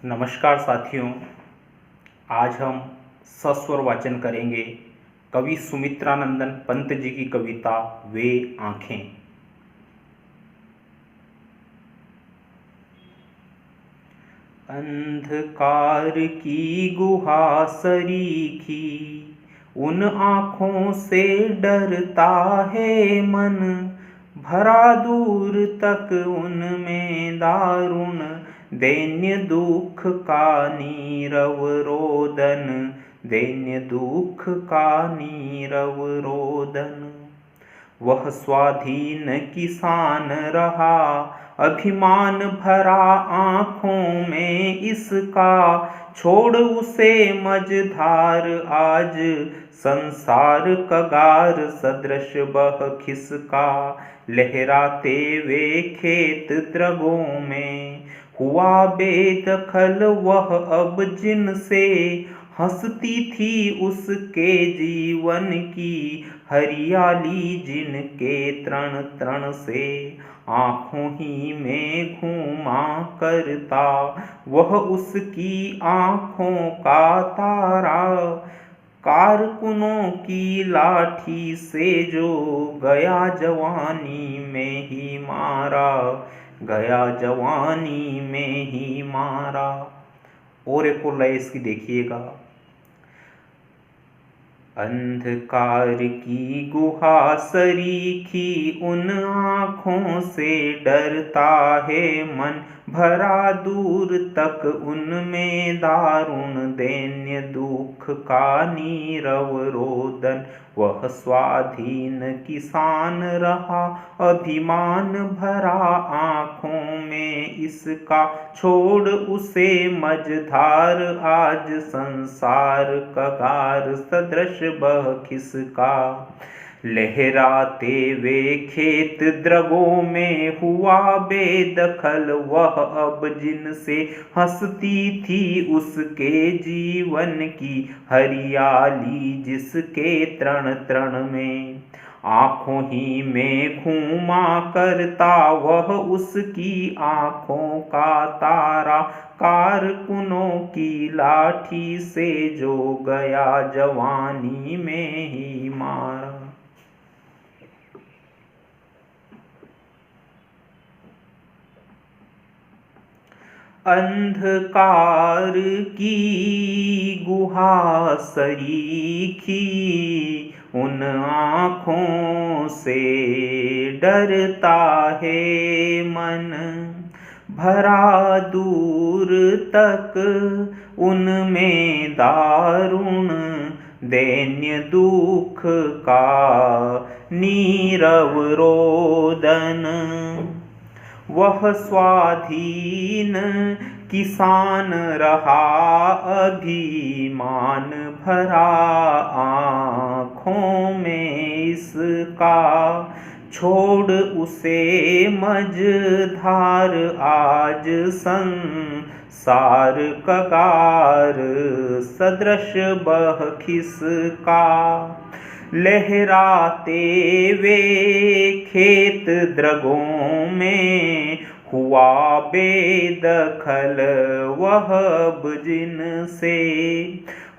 नमस्कार साथियों, आज हम सस्वर वाचन करेंगे कवि सुमित्रानंदन पंत जी की कविता वे आँखें। अंधकार की गुहा सरीखी उन आँखों से डरता है मन, भरा दूर तक उनमें दारुण दैन्य दुख का नीरव रोदन, दैन्य दुख का नीरव रोदन। वह स्वाधीन किसान रहा, अभिमान भरा आँखों में इसका, छोड़ उसे मझधार आज संसार कगार सदृश बह खिसका। लहराते वे खेत द्रगों में हुआ बेदखल वह अब जिनसे, हंसती थी उसके जीवन की हरियाली जिनके तृण तृण से। आँखों ही में घूमा करता वह उसकी आँखों का तारा, कारकुनों की लाठी से जो गया जवानी में ही मारा, गया जवानी में ही मारा। और एक और लय इसकी देखिएगा। अंधकार की गुहा सरीखी उन आँखों से डरता है मन, भरा दूर तक उनमें दारुण दैन्य दुख का नीरव रोदन। वह स्वाधीन किसान रहा, अभिमान भरा आँखों में इसका, छोड़ उसे मझधार आज संसार कगार सदृश बह खिसका। लहराते वे खेत द्रगों में हुआ बेदखल वह अब जिनसे, हंसती थी उसके जीवन की हरियाली जिसके तृण तृण में। आँखों ही में घूमा करता वह उसकी आँखों का तारा, कारकुनों की लाठी से जो गया जवानी में ही मारा। अंधकार की गुहा सरीखी उन आँखों से डरता है मन, भरा दूर तक उनमें दारुण दैन्य दुख का नीरव रोदन। वह स्वाधीन किसान रहा, अभिमान भरा आँखों में इसका, छोड़ उसे मझधार आज संसार कगार सदृश बह खिसका। लहराते वे खेत द्रगों में हुआ बेदखल वह अब जिनसे,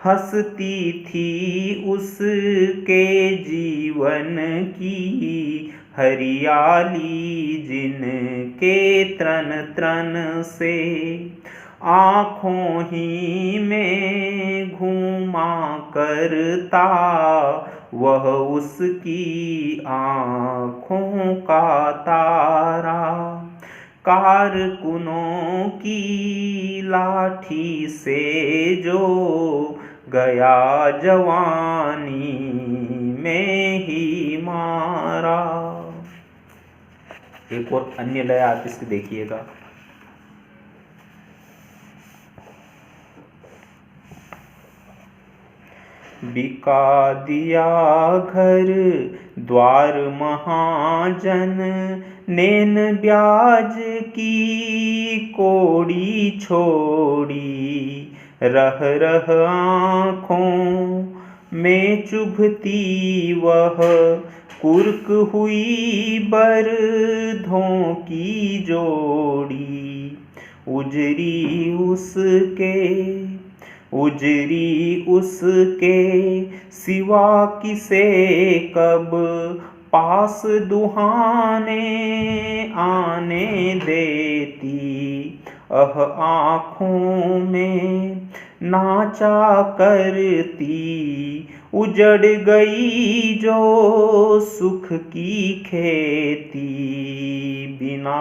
हंसती थी उसके जीवन की हरियाली जिनके तृण तृण से। आँखों ही में घूमा करता वह उसकी आँखों का तारा, कारकुनों की लाठी से जो गया जवानी में ही मारा। एक और अन्य लय आप इसकी देखिएगा। बिका दिया घर द्वार महाजन, नैन ब्याज की कोड़ी छोड़ी, रह रह आँखों में चुभती वह कुर्क हुई बरधों की जोड़ी। उजरी उसके सिवा किसे कब पास दुहाने आने देती। आँखों में नाचा करती, उजड़ गई जो सुख की खेती। बिना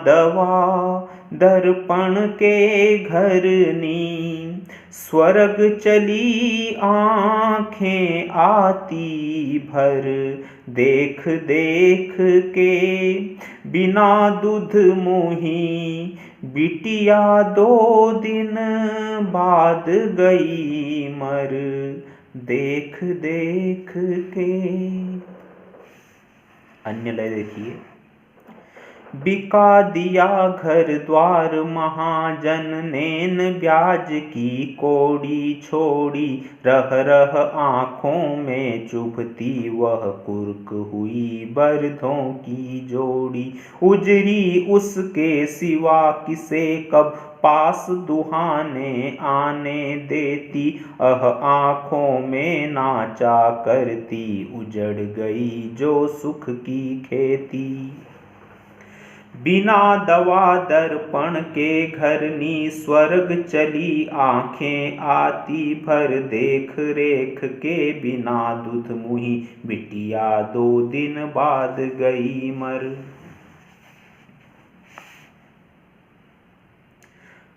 दवा दर्पण के घरनी, स्वर्ग चली आँखें आती भर। देख देख के बिना दूध मुही, बिटिया 2 दिन बाद गई मर। देख देख के। अन्य लय देखिए। बिका दिया घर द्वार महाजन, नैन ब्याज की कौड़ी छोड़ी। रह रह आँखों में चुभती वह कुर्क हुई बरधों की जोड़ी। उजरी उसके सिवा किसे कब पास दुहाने आने देती। आँखों में नाचा करती, उजड़ गई जो सुख की खेती। बिना दवा दर्पण के घरनी, स्वर्ग चली आँखें आती भर। देख रेख के बिना दूध मुही, बिटिया 2 दिन बाद गई मर।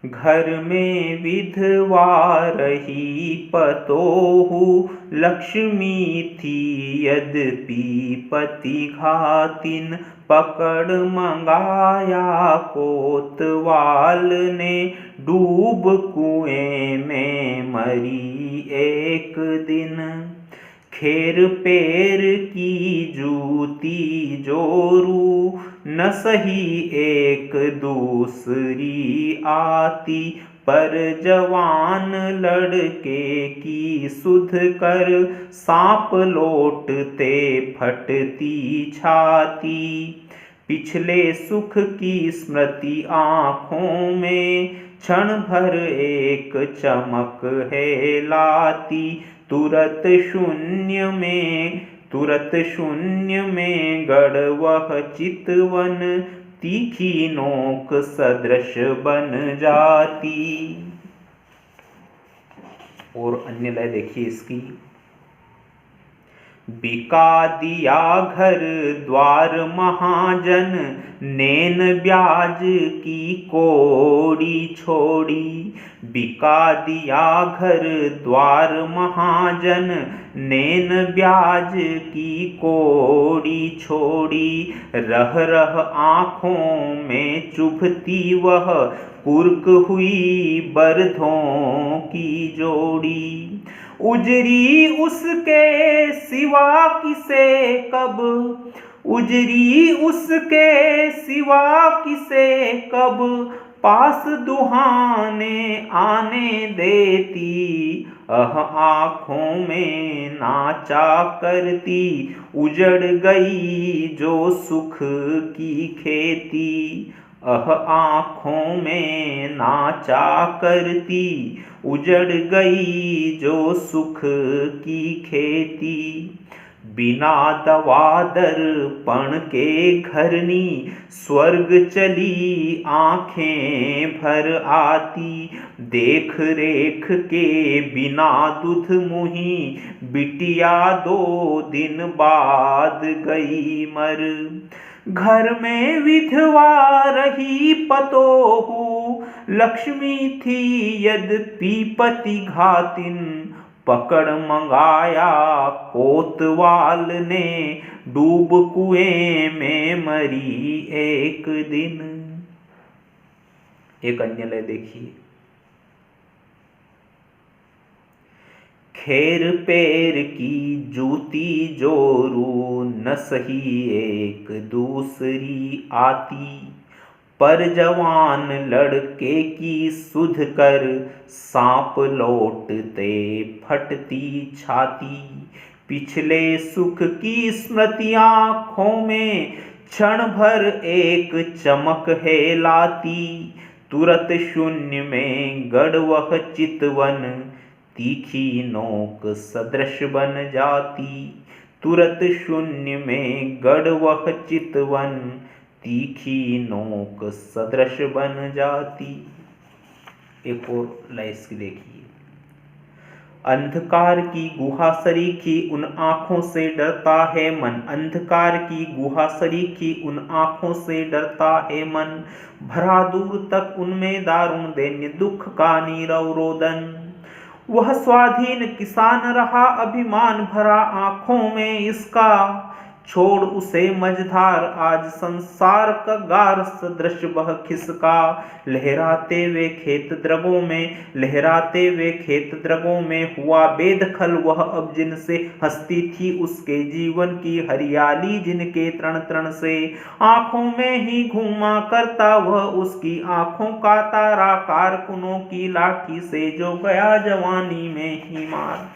घर में विधवा रही पतोहू, लक्ष्मी थी यद्यपि पति घातिन। पकड़ मंगाया कोतवाल ने, डूब कुएं में मरी एक दिन। खेर पैर की जूती जोरू, न सही एक दूसरी आती। पर जवान लड़के की सुध कर, सांप लौटते फटती छाती। पिछले सुख की स्मृति आँखों में, क्षण भर एक चमक है लाती। तुरत शून्य में गड़ वह चितवन, तीखी नोक सदृश बन जाती। और अन्य लय देखिए इसकी। बिका दिया घर द्वार महाजन, नैन ब्याज की कौड़ी छोड़ी। बिका दिया घर द्वार महाजन, नैन ब्याज की कौड़ी छोड़ी। रह रह आँखों में चुभती वह कुर्क हुई बरधों की जोड़ी। उजरी उसके सिवा किसे कब पास दुहाने आने देती। आँखों में नाचा करती, उजड़ गई जो सुख की खेती। आँखों में नाचा करती, उजड़ गई जो सुख की खेती। बिना दवा दर्पण के घरनी, स्वर्ग चली आँखें भर आती। देख रेख के बिना दूध मुही, बिटिया 2 दिन बाद गई मर। घर में विधवा रही पतोहू, लक्ष्मी थी यद्यपि पति घातिन। पकड़ मंगाया कोतवाल ने, डूब कुएं में मरी एक दिन। एक अन्य लय देखिए। खेर पैर की जूती जोरू, न सही एक दूसरी आती। पर जवान लड़के की सुध कर, सांप लौटते फटती छाती। पिछले सुख की स्मृति आँखों में, क्षण भर एक चमक है लाती, तुरत शून्य में गड़ वह चितवन, तीखी नोक सदृश बन जाती। तुरत शून्य में गड़ वह चितवन, तीखी नोक सदृश बन जाती। एक और लाइन इसकी देखिए। अंधकार की गुहा सरीखी उन आँखों से डरता है मन, अंधकार की गुहा सरीखी उन आँखों से डरता है मन, भरा दूर तक उनमें दारुण दैन्य दुख का नीरव रोदन। वह स्वाधीन किसान रहा अभिमान भरा आँखों में इसका, छोड़ उसे मझधार आज संसार का गार सदृश वह खिसका। लहराते वे खेत द्रगों में, लहराते वे खेत द्रगों में हुआ बेदखल वह अब जिनसे, हंसती थी उसके जीवन की हरियाली जिनके तृण तृण से। आंखों में ही घूमा करता वह उसकी आंखों का तारा, कारकुनों की लाठी से जो गया जवानी में ही मार।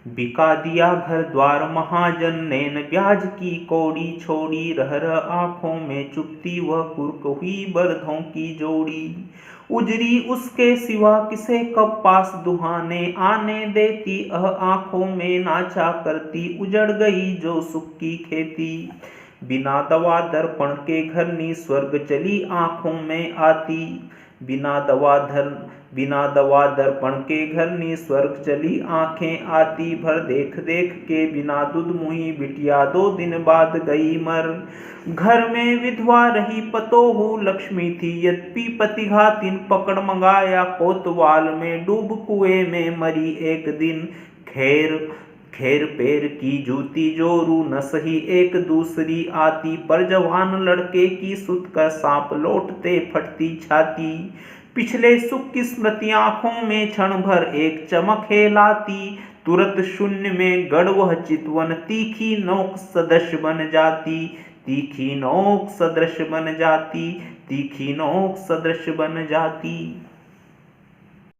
बिका दिया घर द्वार महाजन नैन ब्याज की कौड़ी छोड़ी, रह रह आंखों में चुपती वह कुर्क हुई बरधों की जोड़ी। उजरी उसके सिवा किसे कब पास दुहाने आने देती, आंखों में नाचा करती उजड़ गई जो सुख की खेती। बिना दवा दर्पण के घरनी स्वर्ग चली आंखों में आती, बिना दवा दर्पण के घरनी स्वर्ग चली आंखें आती। भर देख देख के बिना दूध मुही बिटिया 2 दिन बाद गई मर। घर में विधवा रही पतोहू लक्ष्मी थी, यद्यपि पतिघातिन पकड़ मंगाया कोतवाल में, डूब कुएं में मरी एक दिन। खैर पैर की जूती जोरू न सही एक दूसरी आती, पर जवान लड़के की सुत का सांप लौटते फटती छाती। पिछले सुख की स्मृति आंखों में क्षण भर एक चमक है लाती, तुरंत शून्य में गड़ वह चितवन, तीखी नोक सदृश बन जाती। तीखी नोक सदृश बन जाती, तीखी नोक सदृश बन जाती।